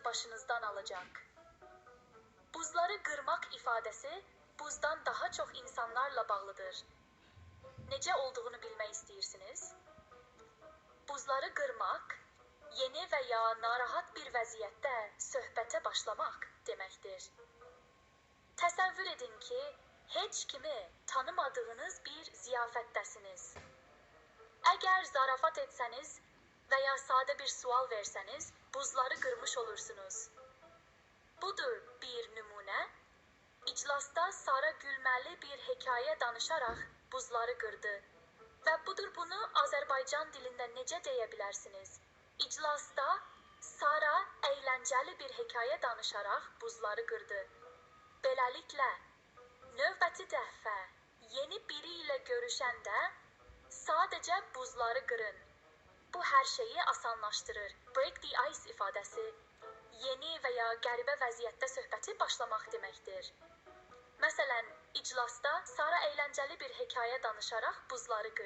başınızdan alacak. Buzları qırmaq ifadəsi buzdan daha çox insanlarla bağlıdır. Necə olduğunu bilmək istəyirsiniz? Buzları qırmaq, yeni və ya narahat bir vəziyyətdə söhbətə başlamaq deməkdir. Təsəvvür edin ki, heç kimi tanımadığınız bir ziyafətdəsiniz. Əgər zarafat etsəniz və ya sadə bir sual versəniz, buzları qırmış olursunuz. Budur bir nümunə. İclasda Sara gülməli bir hekayə danışaraq buzları qırdı. Və budur bunu Azərbaycan dilində necə deyə bilərsiniz? İclasda Sara əyləncəli bir hekayə danışaraq buzları qırdı. Beləliklə, növbəti dəfə yeni biri ilə görüşəndə sadəcə buzları qırın. Bu hər şeyi asanlaşdırır. Break the ice ifadəsi yeni və ya qəribə vəziyyətdə söhbəti başlamaq deməkdir. Məsələn, iclasda Sara əyləncəli bir hekayə danışaraq buzları qırdı.